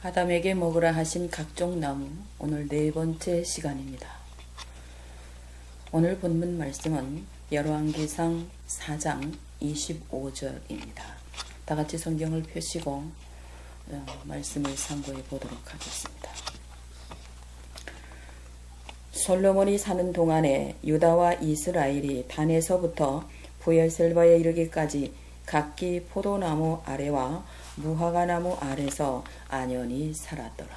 아담에게 먹으라 하신 각종 나무, 오늘 네 번째 시간입니다. 오늘 본문 말씀은 열왕기상 4장 25절입니다. 다 같이 성경을 펴시고 말씀을 상고해 보도록 하겠습니다. 솔로몬이 사는 동안에 유다와 이스라엘이 단에서부터 브엘셀바에 이르기까지 각기 포도나무 아래와 무화과나무 아래서 안연히 살았더라.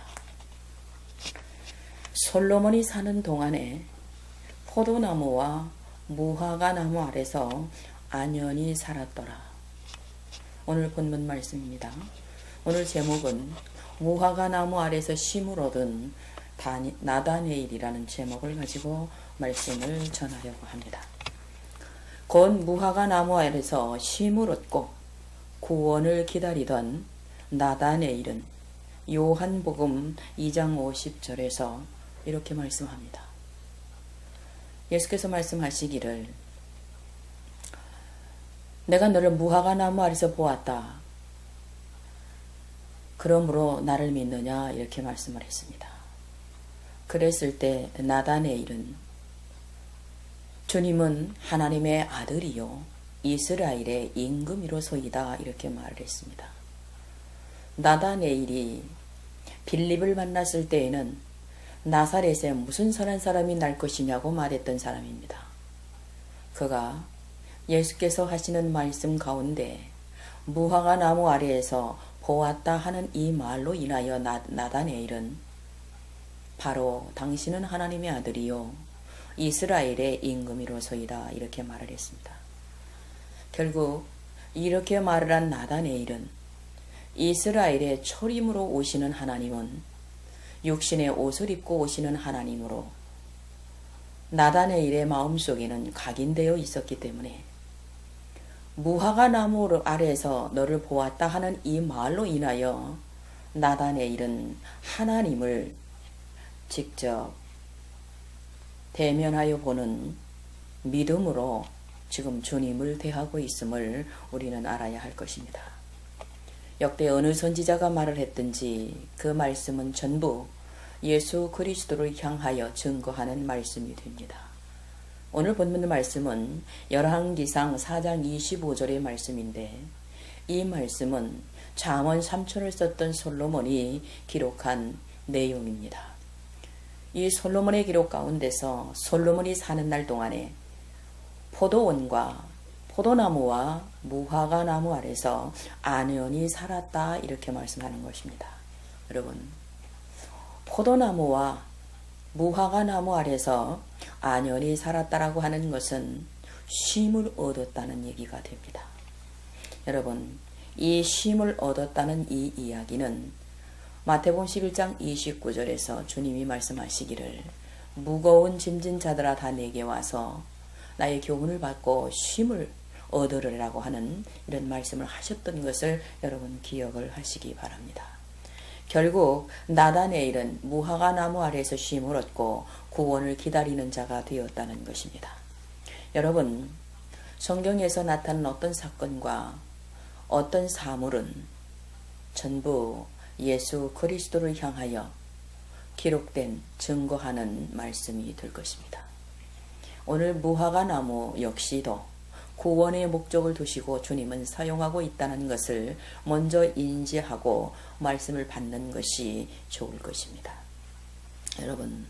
솔로몬이 사는 동안에 포도나무와 무화과나무 아래서 안연히 살았더라. 오늘 본문 말씀입니다. 오늘 제목은 무화과나무 아래서 쉼을 얻은 나다네일이라는 제목을 가지고 말씀을 전하려고 합니다. 곧 무화과나무 아래서 쉼을 얻고 구원을 기다리던 나다네일은 요한복음 2장 50절에서 이렇게 말씀합니다. 예수께서 말씀하시기를 내가 너를 무화과나무 아래서 보았다. 그러므로 나를 믿느냐 이렇게 말씀을 했습니다. 그랬을 때 나다네일은 주님은 하나님의 아들이요 이스라엘의 임금이로소이다 이렇게 말을 했습니다. 나다네일이 빌립을 만났을 때에는 나사렛에 무슨 선한 사람이 날 것이냐고 말했던 사람입니다. 그가 예수께서 하시는 말씀 가운데 무화과나무 아래에서 보았다 하는 이 말로 인하여 나다네일은 바로 당신은 하나님의 아들이요 이스라엘의 임금이로소이다 이렇게 말을 했습니다. 결국 이렇게 말을 한 나다네일은 이스라엘의 초림으로 오시는 하나님은 육신의 옷을 입고 오시는 하나님으로 나다네일의 마음속에는 각인되어 있었기 때문에 무화과나무 아래에서 너를 보았다 하는 이 말로 인하여 나다네일은 하나님을 직접 대면하여 보는 믿음으로 지금 주님을 대하고 있음을 우리는 알아야 할 것입니다. 역대 어느 선지자가 말을 했든지 그 말씀은 전부 예수 그리스도를 향하여 증거하는 말씀이 됩니다. 오늘 본문 말씀은 열왕기상 4장 25절의 말씀인데 이 말씀은 잠언 3촌을 썼던 솔로몬이 기록한 내용입니다. 이 솔로몬의 기록 가운데서 솔로몬이 사는 날 동안에 포도원과 포도나무와 무화과나무 아래서 안연히 살았다 이렇게 말씀하는 것입니다. 여러분, 포도나무와 무화과나무 아래서 안연히 살았다라고 하는 것은 쉼을 얻었다는 얘기가 됩니다. 여러분, 이 쉼을 얻었다는 이 이야기는 마태복음 11장 29절에서 주님이 말씀하시기를 무거운 짐진 자들아 다 내게 와서 나의 교훈을 받고 쉼을 얻으리라고 하는 이런 말씀을 하셨던 것을 여러분 기억을 하시기 바랍니다. 결국 나다네일은 무화과나무 아래에서 쉼을 얻고 구원을 기다리는 자가 되었다는 것입니다. 여러분, 성경에서 나타난 어떤 사건과 어떤 사물은 전부 예수 그리스도를 향하여 기록된 증거하는 말씀이 될 것입니다. 오늘 무화과나무 역시도 구원의 목적을 두시고 주님은 사용하고 있다는 것을 먼저 인지하고 말씀을 받는 것이 좋을 것입니다. 여러분,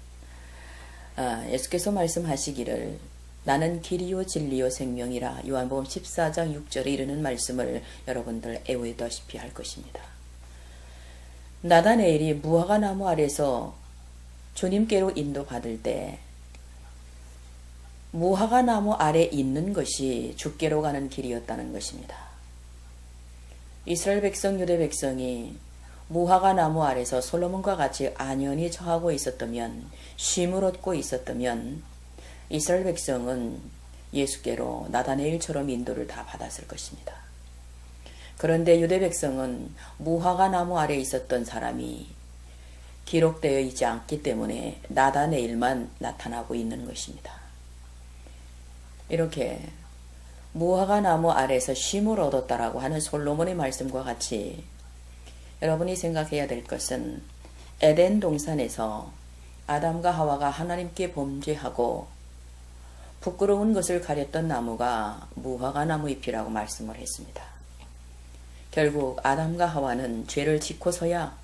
예수께서 말씀하시기를 나는 길이요 진리요 생명이라 요한복음 14장 6절에 이르는 말씀을 여러분들 애우다시피 할 것입니다. 나다네일이 무화과나무 아래서 주님께로 인도받을 때 무화과나무 아래 있는 것이 주께로 가는 길이었다는 것입니다. 이스라엘 백성, 유대 백성이 무화과나무 아래서 솔로몬과 같이 안연히 처하고 있었다면, 쉼을 얻고 있었다면 이스라엘 백성은 예수께로 나다네일처럼 인도를 다 받았을 것입니다. 그런데 유대 백성은 무화과나무 아래 있었던 사람이 기록되어 있지 않기 때문에 나다네일만 나타나고 있는 것입니다. 이렇게 무화과나무 아래서 쉼을 얻었다라고 하는 솔로몬의 말씀과 같이 여러분이 생각해야 될 것은 에덴 동산에서 아담과 하와가 하나님께 범죄하고 부끄러운 것을 가렸던 나무가 무화과 나무 잎이라고 말씀을 했습니다. 결국 아담과 하와는 죄를 짓고서야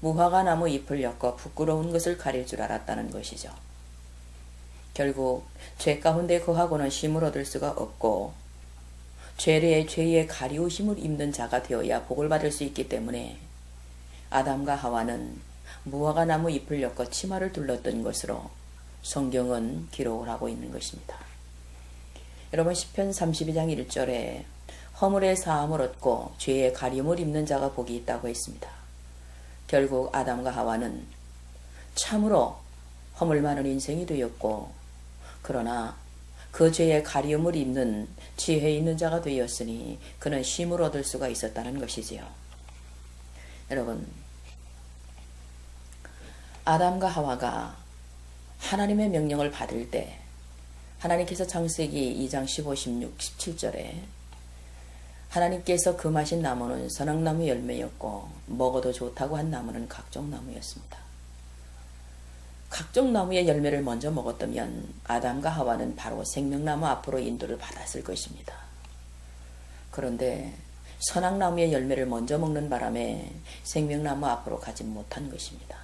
무화과 나무 잎을 엮어 부끄러운 것을 가릴 줄 알았다는 것이죠. 결국 죄 가운데 거하고는 쉼을 얻을 수가 없고 죄의 가리우심을 입는 자가 되어야 복을 받을 수 있기 때문에 아담과 하와는 무화과 나무 잎을 엮어 치마를 둘렀던 것으로 성경은 기록을 하고 있는 것입니다. 여러분 시편 32장 1절에 허물의 사함을 얻고 죄의 가리움을 입는 자가 복이 있다고 했습니다. 결국 아담과 하와는 참으로 허물 많은 인생이 되었고 그러나 그 죄의 가리움을 입는 지혜 있는 자가 되었으니 그는 쉼을 얻을 수가 있었다는 것이지요. 여러분 아담과 하와가 하나님의 명령을 받을 때 하나님께서 창세기 2장 15, 16, 17절에 하나님께서 금하신 나무는 선악나무 열매였고 먹어도 좋다고 한 나무는 각종 나무였습니다. 각종 나무의 열매를 먼저 먹었다면 아담과 하와는 바로 생명나무 앞으로 인도를 받았을 것입니다. 그런데 선악나무의 열매를 먼저 먹는 바람에 생명나무 앞으로 가지 못한 것입니다.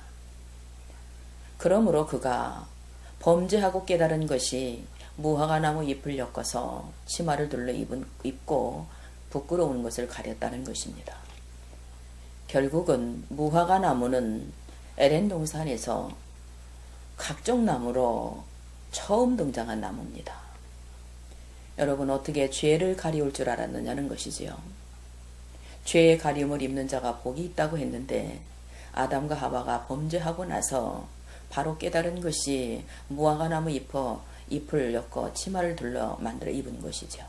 그러므로 그가 범죄하고 깨달은 것이 무화과 나무 잎을 엮어서 치마를 둘러 입고 부끄러운 것을 가렸다는 것입니다. 결국은 무화과 나무는 에덴 동산에서 각종 나무로 처음 등장한 나무입니다. 여러분 어떻게 죄를 가리울 줄 알았느냐는 것이지요. 죄의 가리움을 입는 자가 복이 있다고 했는데 아담과 하와가 범죄하고 나서 바로 깨달은 것이 무화과 나무 잎을 엮어 치마를 둘러 만들어 입은 것이죠.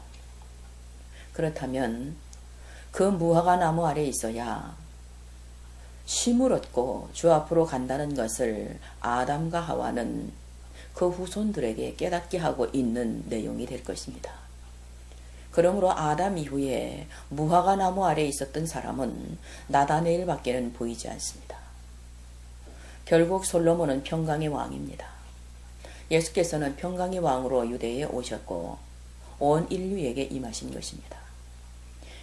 그렇다면 그 무화과 나무 아래 있어야 쉼을 얻고 주 앞으로 간다는 것을 아담과 하와는 그 후손들에게 깨닫게 하고 있는 내용이 될 것입니다. 그러므로 아담 이후에 무화과 나무 아래 있었던 사람은 나다네일 밖에는 보이지 않습니다. 결국 솔로몬은 평강의 왕입니다. 예수께서는 평강의 왕으로 유대에 오셨고 온 인류에게 임하신 것입니다.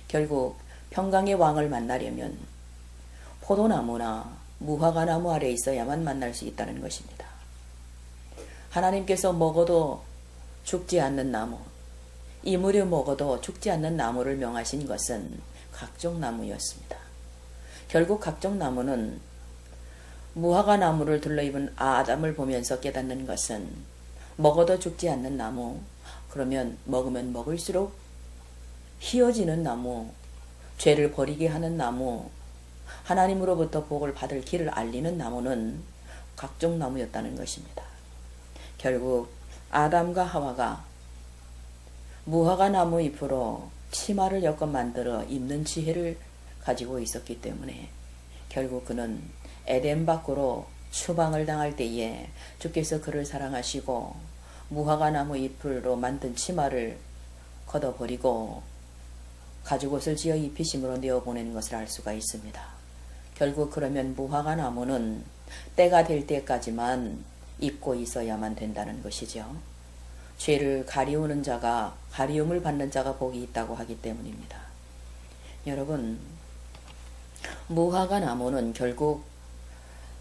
결국 평강의 왕을 만나려면 포도나무나 무화과 나무 아래 있어야만 만날 수 있다는 것입니다. 하나님께서 먹어도 죽지 않는 나무, 이물에 먹어도 죽지 않는 나무를 명하신 것은 각종 나무였습니다. 결국 각종 나무는 무화과 나무를 둘러입은 아담을 보면서 깨닫는 것은 먹어도 죽지 않는 나무, 그러면 먹으면 먹을수록 희어지는 나무, 죄를 버리게 하는 나무, 하나님으로부터 복을 받을 길을 알리는 나무는 각종 나무였다는 것입니다. 결국 아담과 하와가 무화과 나무 잎으로 치마를 엮어 만들어 입는 지혜를 가지고 있었기 때문에 결국 그는 에덴 밖으로 추방을 당할 때에 주께서 그를 사랑하시고 무화과 나무 잎으로 만든 치마를 걷어버리고 가죽옷을 지어 입히심으로 내어보내는 것을 알 수가 있습니다. 결국 그러면 무화과 나무는 때가 될 때까지만 입고 있어야만 된다는 것이죠. 죄를 가리우는 자가, 가리움을 받는 자가 복이 있다고 하기 때문입니다. 여러분, 무화과 나무는 결국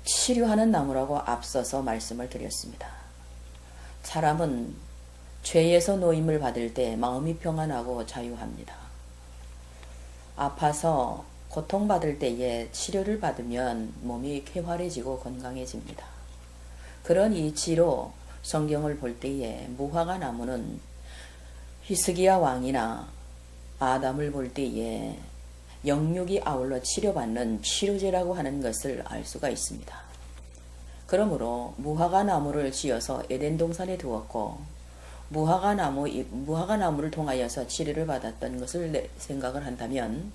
치료하는 나무라고 앞서서 말씀을 드렸습니다. 사람은 죄에서 노임을 받을 때 마음이 평안하고 자유합니다. 아파서 고통받을 때에 치료를 받으면 몸이 쾌활해지고 건강해집니다. 그런 이치로 성경을 볼 때에 무화과 나무는 히스기야 왕이나 아담을 볼 때에 영육이 아울러 치료받는 치료제라고 하는 것을 알 수가 있습니다. 그러므로 무화과 나무를 지어서 에덴 동산에 두었고 무화과 나무를 통하여서 치료를 받았던 것을 생각을 한다면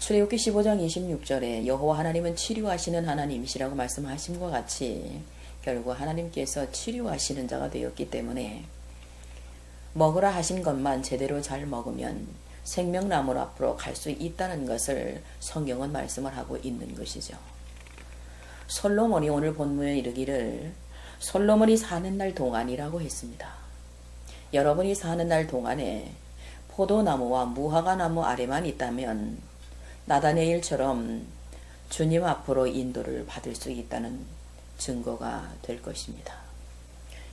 출애굽기 15장 26절에 여호와 하나님은 치료하시는 하나님이시라고 말씀하심과 같이 결국 하나님께서 치료하시는 자가 되었기 때문에 먹으라 하신 것만 제대로 잘 먹으면 생명나무 앞으로 갈 수 있다는 것을 성경은 말씀을 하고 있는 것이죠. 솔로몬이 오늘 본문에 이르기를 솔로몬이 사는 날 동안이라고 했습니다. 여러분이 사는 날 동안에 포도나무와 무화과나무 아래만 있다면 나다네일처럼 주님 앞으로 인도를 받을 수 있다는 증거가 될 것입니다.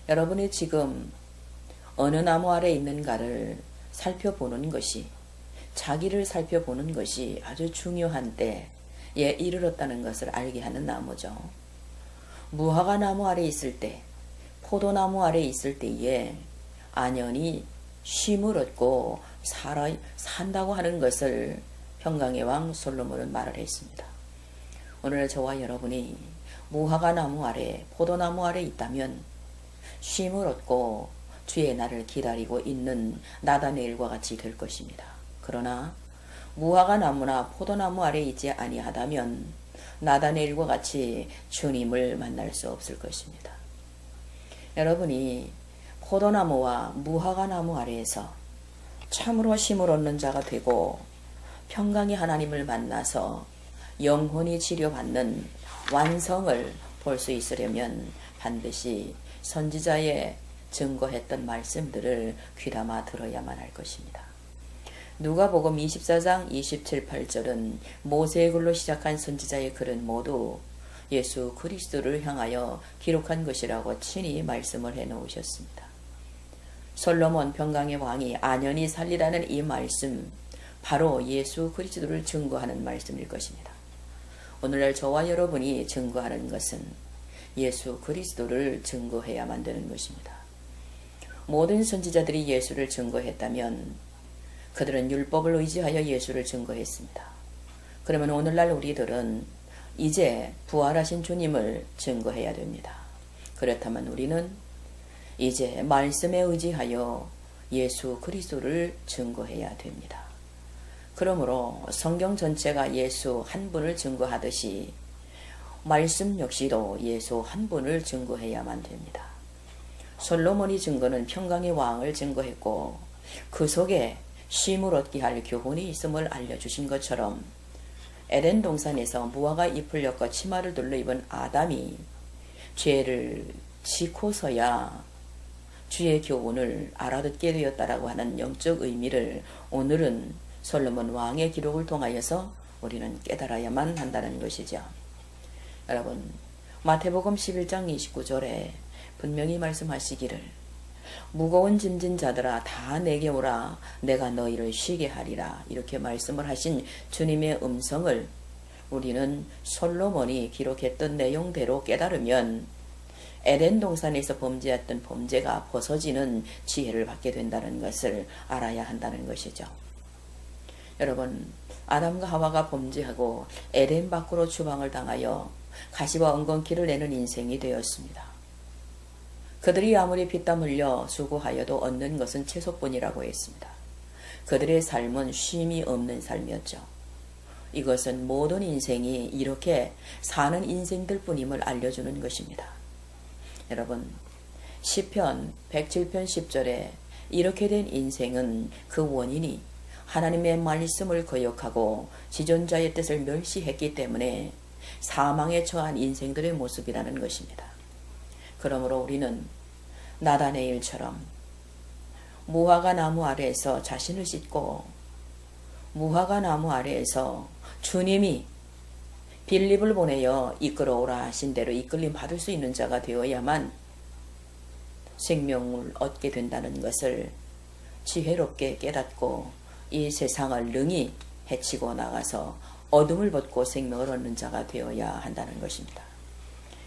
여러분이 지금 어느 나무 아래 있는가를 살펴보는 것이, 자기를 살펴보는 것이 아주 중요한 때에 이르렀다는 것을 알게 하는 나무죠. 무화과 나무 아래 있을 때, 포도나무 아래 있을 때에 안연히 쉼을 얻고 산다고 하는 것을 평강의 왕 솔로몬은 말을 했습니다. 오늘 저와 여러분이 무화과 나무 아래, 포도나무 아래 있다면 쉼을 얻고 주의 날을 기다리고 있는 나다네일과 같이 될 것입니다. 그러나 무화과 나무나 포도나무 아래 있지 아니하다면 나다네일과 같이 주님을 만날 수 없을 것입니다. 여러분이 포도나무와 무화과 나무 아래에서 참으로 쉼을 얻는 자가 되고 평강의 하나님을 만나서 영혼이 치료받는 완성을 볼 수 있으려면 반드시 선지자의 증거했던 말씀들을 귀담아 들어야만 할 것입니다. 누가복음 24장 27, 8절은 모세의 글로 시작한 선지자의 글은 모두 예수 그리스도를 향하여 기록한 것이라고 친히 말씀을 해놓으셨습니다. 솔로몬 평강의 왕이 안연히 살리라는 이 말씀, 바로 예수 그리스도를 증거하는 말씀일 것입니다. 오늘날 저와 여러분이 증거하는 것은 예수 그리스도를 증거해야만 되는 것입니다. 모든 선지자들이 예수를 증거했다면 그들은 율법을 의지하여 예수를 증거했습니다. 그러면 오늘날 우리들은 이제 부활하신 주님을 증거해야 됩니다. 그렇다면 우리는 이제 말씀에 의지하여 예수 그리스도를 증거해야 됩니다. 그러므로 성경 전체가 예수 한 분을 증거하듯이 말씀 역시도 예수 한 분을 증거해야만 됩니다. 솔로몬이 증거는 평강의 왕을 증거했고 그 속에 쉼을 얻게 할 교훈이 있음을 알려주신 것처럼 에덴 동산에서 무화과 잎을 엮어 치마를 둘러 입은 아담이 죄를 지고서야 주의 교훈을 알아듣게 되었다라고 하는 영적 의미를 오늘은 솔로몬 왕의 기록을 통하여서 우리는 깨달아야만 한다는 것이죠. 여러분, 마태복음 11장 29절에 분명히 말씀하시기를 무거운 짐진 자들아 다 내게 오라 내가 너희를 쉬게 하리라, 이렇게 말씀을 하신 주님의 음성을 우리는 솔로몬이 기록했던 내용대로 깨달으면 에덴 동산에서 범죄했던 범죄가 벗어지는 지혜를 받게 된다는 것을 알아야 한다는 것이죠. 여러분, 아담과 하와가 범죄하고 에덴 밖으로 추방을 당하여 가시와 엉겅퀴를 내는 인생이 되었습니다. 그들이 아무리 피땀 흘려 수고하여도 얻는 것은 채소뿐이라고 했습니다. 그들의 삶은 쉼이 없는 삶이었죠. 이것은 모든 인생이 이렇게 사는 인생들 뿐임을 알려주는 것입니다. 여러분, 시편 107편 10절에 이렇게 된 인생은 그 원인이 하나님의 말씀을 거역하고 지존자의 뜻을 멸시했기 때문에 사망에 처한 인생들의 모습이라는 것입니다. 그러므로 우리는 나다네일처럼 무화과 나무 아래에서 자신을 씻고 무화과 나무 아래에서 주님이 빌립을 보내어 이끌어오라 하신 대로 이끌림 받을 수 있는 자가 되어야만 생명을 얻게 된다는 것을 지혜롭게 깨닫고 이 세상을 능히 해치고 나가서 어둠을 벗고 생명을 얻는 자가 되어야 한다는 것입니다.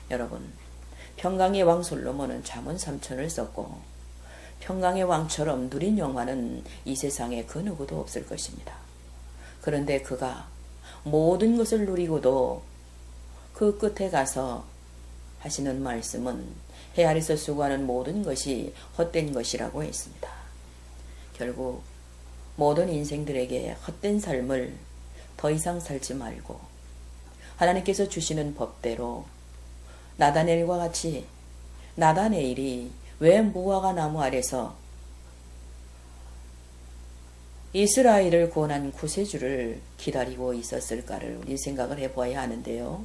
여러분, 평강의 왕 솔로몬은 잠언 3천을 썼고 평강의 왕처럼 누린 영화는 이 세상에 그 누구도 없을 것입니다. 그런데 그가 모든 것을 누리고도 그 끝에 가서 하시는 말씀은 해 아래서 수고하는 모든 것이 헛된 것이라고 했습니다. 결국 모든 인생들에게 헛된 삶을 더 이상 살지 말고 하나님께서 주시는 법대로 나다네일과 같이, 나다네일이 왜 무화과 나무 아래서 이스라엘을 구원한 구세주를 기다리고 있었을까를 우리 생각을 해보아야 하는데요.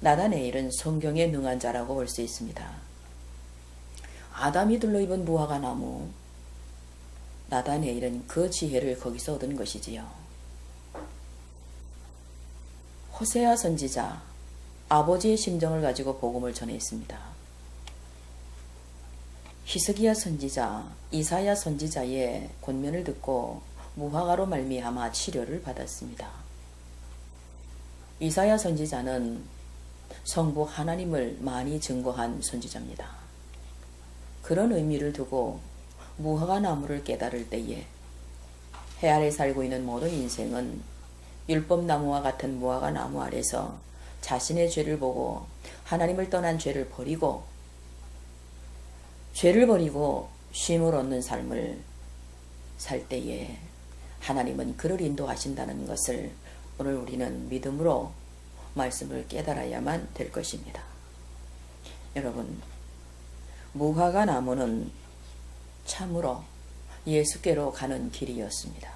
나다네일은 성경에 능한 자라고 볼 수 있습니다. 아담이 둘러입은 무화과 나무, 나다네일은 그 지혜를 거기서 얻은 것이지요. 호세아 선지자, 아버지의 심정을 가지고 복음을 전했습니다. 히스기야 선지자, 이사야 선지자의 권면을 듣고 무화과로 말미암아 치료를 받았습니다. 이사야 선지자는 성부 하나님을 많이 증거한 선지자입니다. 그런 의미를 두고 무화과 나무를 깨달을 때에 해 아래 살고 있는 모든 인생은 율법나무와 같은 무화과 나무 아래서 자신의 죄를 보고 하나님을 떠난 죄를 버리고 쉼을 얻는 삶을 살 때에 하나님은 그를 인도하신다는 것을 오늘 우리는 믿음으로 말씀을 깨달아야만 될 것입니다. 여러분, 무화과 나무는 참으로 예수께로 가는 길이었습니다.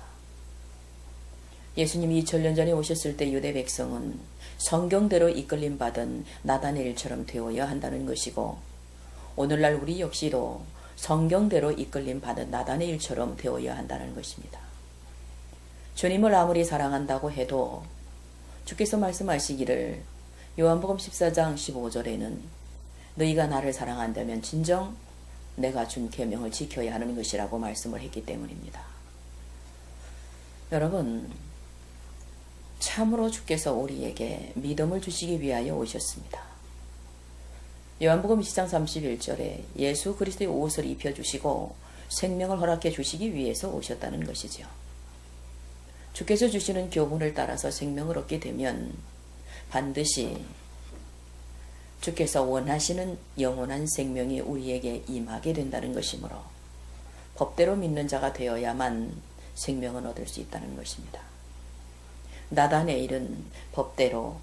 예수님이 2000년 전에 오셨을 때 유대 백성은 성경대로 이끌림 받은 나다네일처럼 되어야 한다는 것이고, 오늘날 우리 역시도 성경대로 이끌림 받은 나다네일처럼 되어야 한다는 것입니다. 주님을 아무리 사랑한다고 해도 주께서 말씀하시기를 요한복음 14장 15절에는 너희가 나를 사랑한다면 진정 내가 준 계명을 지켜야 하는 것이라고 말씀을 했기 때문입니다. 여러분, 참으로 주께서 우리에게 믿음을 주시기 위하여 오셨습니다. 요한복음 20장 31절에 예수 그리스도의 옷을 입혀주시고 생명을 허락해 주시기 위해서 오셨다는 것이죠. 주께서 주시는 교훈을 따라서 생명을 얻게 되면 반드시 주께서 원하시는 영원한 생명이 우리에게 임하게 된다는 것이므로 법대로 믿는 자가 되어야만 생명을 얻을 수 있다는 것입니다. 나다네일은 법대로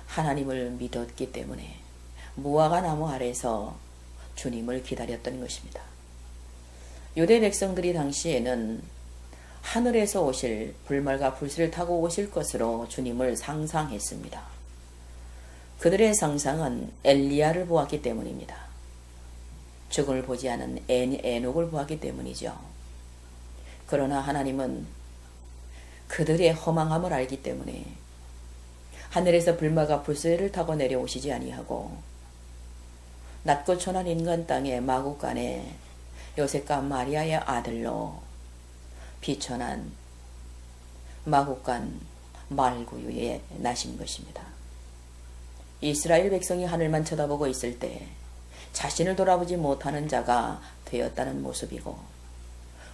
하나님을 믿었기 때문에 무화과 나무 아래서 주님을 기다렸던 것입니다. 유대 백성들이 당시에는 하늘에서 오실 불말과 불씨를 타고 오실 것으로 주님을 상상했습니다. 그들의 상상은 엘리야를 보았기 때문입니다. 죽음을 보지 않은 에녹을 보았기 때문이죠. 그러나 하나님은 그들의 허망함을 알기 때문에 하늘에서 불말과 불씨를 타고 내려오시지 아니하고 낮고 천한 인간 땅의 마구간에 요셉과 마리아의 아들로 비천한 마구간 말구유에 나신 것입니다. 이스라엘 백성이 하늘만 쳐다보고 있을 때 자신을 돌아보지 못하는 자가 되었다는 모습이고,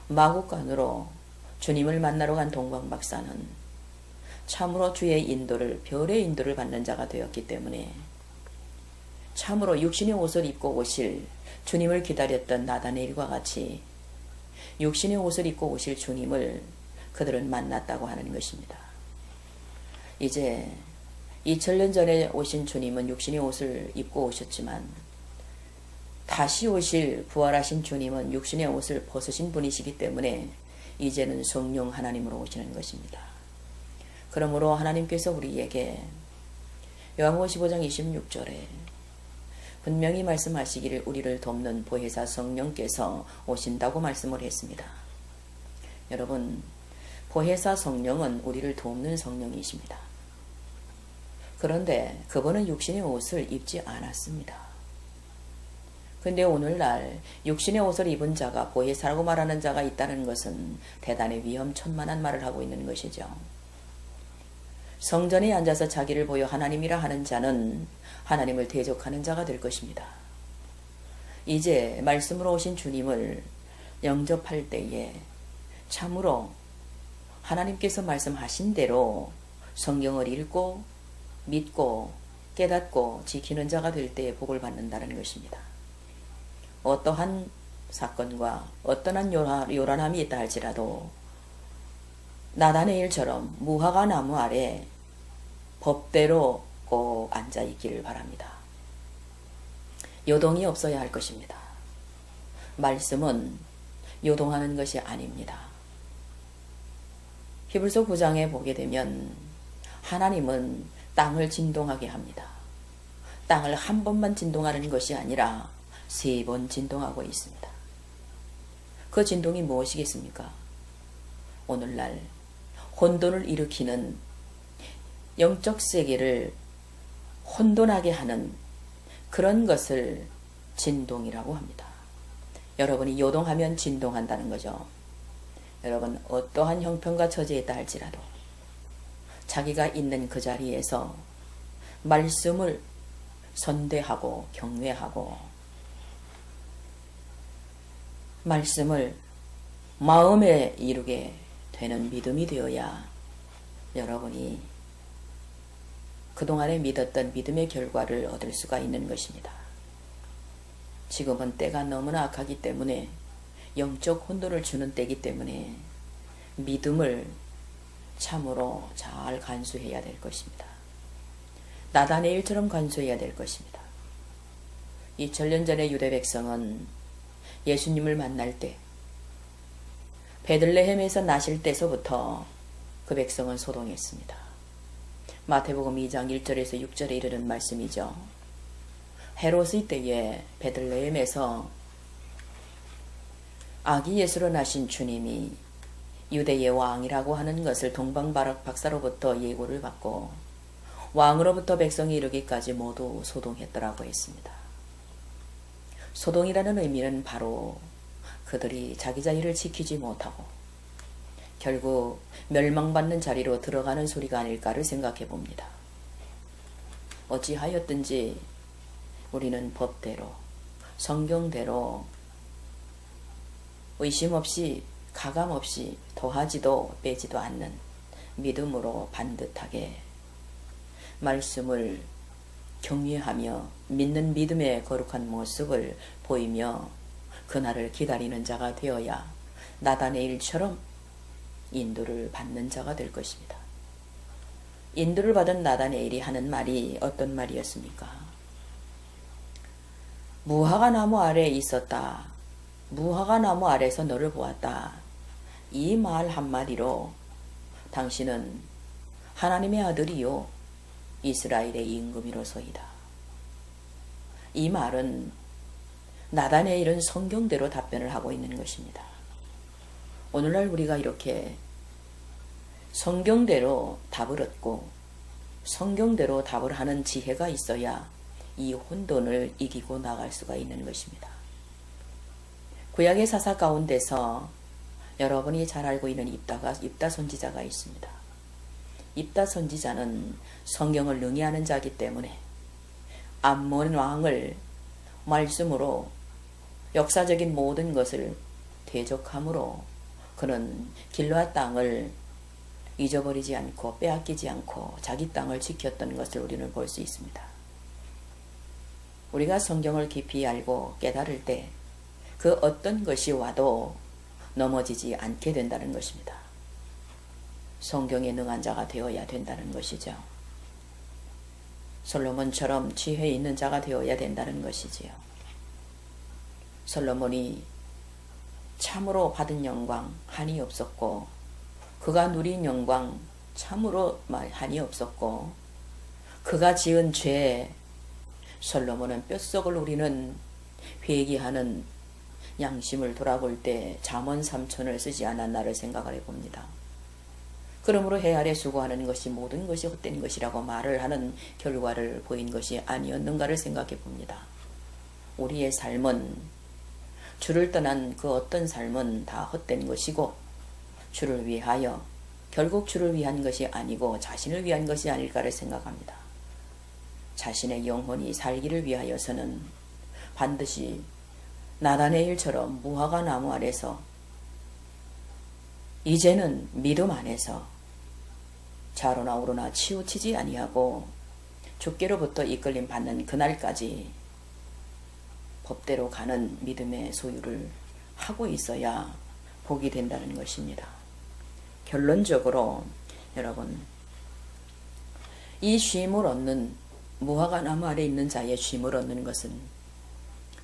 마구간으로 주님을 만나러 간 동방박사는 참으로 주의 인도를, 별의 인도를 받는 자가 되었기 때문에 참으로 육신의 옷을 입고 오실 주님을 기다렸던 나다네일과 같이 육신의 옷을 입고 오실 주님을 그들은 만났다고 하는 것입니다. 이제 2000년 전에 오신 주님은 육신의 옷을 입고 오셨지만 다시 오실 부활하신 주님은 육신의 옷을 벗으신 분이시기 때문에 이제는 성령 하나님으로 오시는 것입니다. 그러므로 하나님께서 우리에게 요한복음 15장 26절에 분명히 말씀하시기를 우리를 돕는 보혜사 성령께서 오신다고 말씀을 했습니다. 여러분, 보혜사 성령은 우리를 돕는 성령이십니다. 그런데 그분은 육신의 옷을 입지 않았습니다. 근데 오늘날 육신의 옷을 입은 자가 보혜사라고 말하는 자가 있다는 것은 대단히 위험천만한 말을 하고 있는 것이죠. 성전에 앉아서 자기를 보여 하나님이라 하는 자는 하나님을 대적하는 자가 될 것입니다. 이제 말씀으로 오신 주님을 영접할 때에 참으로 하나님께서 말씀하신 대로 성경을 읽고 믿고 깨닫고 지키는 자가 될 때에 복을 받는다는 것입니다. 어떠한 사건과 어떠한 요란함이 있다 할지라도 나다네일처럼 무화과 나무 아래 법대로 꼭 앉아 있기를 바랍니다. 요동이 없어야 할 것입니다. 말씀은 요동하는 것이 아닙니다. 히브리서 9장에 보게 되면 하나님은 땅을 진동하게 합니다. 땅을 한 번만 진동하는 것이 아니라 3번 진동하고 있습니다. 그 진동이 무엇이겠습니까? 오늘날 혼돈을 일으키는 영적 세계를 혼돈하게 하는 그런 것을 진동이라고 합니다. 여러분이 요동하면 진동한다는 거죠. 여러분 어떠한 형편과 처지에 있다 할지라도 자기가 있는 그 자리에서 말씀을 선대하고 경외하고 말씀을 마음에 이루게 되는 믿음이 되어야 여러분이 그동안에 믿었던 믿음의 결과를 얻을 수가 있는 것입니다. 지금은 때가 너무나 악하기 때문에 영적 혼돈을 주는 때이기 때문에 믿음을 참으로 잘 간수해야 될 것입니다. 나단의 일처럼 간수해야 될 것입니다. 2000년 전의 유대 백성은 예수님을 만날 때 베들레헴에서 나실 때서부터 그 백성은 소동했습니다. 마태복음 2장 1절에서 6절에 이르는 말씀이죠. 헤롯의 때에 베들레헴에서 아기 예수로 나신 주님이 유대의 왕이라고 하는 것을 동방박사로부터 예고를 받고 왕으로부터 백성이 이르기까지 모두 소동했더라고 했습니다. 소동이라는 의미는 바로 그들이 자기 자리를 지키지 못하고 결국 멸망받는 자리로 들어가는 소리가 아닐까를 생각해 봅니다. 어찌하였든지 우리는 법대로 성경대로 의심 없이 가감 없이 더하지도 빼지도 않는 믿음으로 반듯하게 말씀을 경외하며 믿는 믿음의 거룩한 모습을 보이며 그날을 기다리는 자가 되어야 나단의 일처럼 인도를 받는 자가 될 것입니다. 인도를 받은 나단의 일이 하는 말이 어떤 말이었습니까? 무화과 나무 아래에 있었다. 무화과 나무 아래에서 너를 보았다. 이 말 한마디로 당신은 하나님의 아들이요 이스라엘의 임금이로소이다. 이 말은 나단의 일은 성경대로 답변을 하고 있는 것입니다. 오늘날 우리가 이렇게 성경대로 답을 얻고 성경대로 답을 하는 지혜가 있어야 이 혼돈을 이기고 나갈 수가 있는 것입니다. 구약의 사사 가운데서 여러분이 잘 알고 있는 입다 선지자가 있습니다. 입다 선지자는 성경을 능히하는 자이기 때문에 암몬 왕을 말씀으로 역사적인 모든 것을 대적함으로 그는 길르앗 땅을 잊어버리지 않고 빼앗기지 않고 자기 땅을 지켰던 것을 우리는 볼 수 있습니다. 우리가 성경을 깊이 알고 깨달을 때 그 어떤 것이 와도 넘어지지 않게 된다는 것입니다. 성경에 능한 자가 되어야 된다는 것이죠. 솔로몬처럼 지혜 있는 자가 되어야 된다는 것이지요. 솔로몬이 참으로 받은 영광 한이 없었고 그가 누린 영광 참으로 한이 없었고 그가 지은 죄 솔로몬은 뼛속을 우리는 회개하는 양심을 돌아볼 때 잠언 3천을 쓰지 않았나를 생각을 해봅니다. 그러므로 해 아래 수고하는 것이 모든 것이 헛된 것이라고 말을 하는 결과를 보인 것이 아니었는가를 생각해 봅니다. 우리의 삶은 주를 떠난 그 어떤 삶은 다 헛된 것이고 주를 위하여 결국 주를 위한 것이 아니고 자신을 위한 것이 아닐까를 생각합니다. 자신의 영혼이 살기를 위하여서는 반드시 나단의 일처럼 무화과 나무 아래서 이제는 믿음 안에서 좌로나 우로나 치우치지 아니하고 주께로부터 이끌림 받는 그날까지 법대로 가는 믿음의 소유를 하고 있어야 복이 된다는 것입니다. 결론적으로 여러분 이 쉼을 얻는 무화과 나무 아래 있는 자의 쉼을 얻는 것은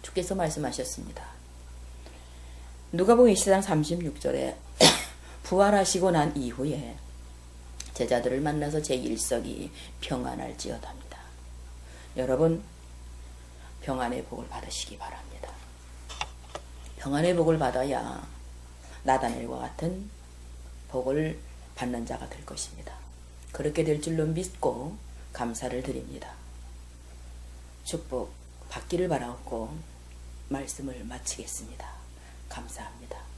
주께서 말씀하셨습니다. 누가복음 20장 36절에 부활하시고 난 이후에 제자들을 만나서 제1석이 평안할지어다입니다. 여러분, 평안의 복을 받으시기 바랍니다. 평안의 복을 받아야 나다넬과 같은 복을 받는 자가 될 것입니다. 그렇게 될 줄로 믿고 감사를 드립니다. 축복 받기를 바라고 말씀을 마치겠습니다. 감사합니다.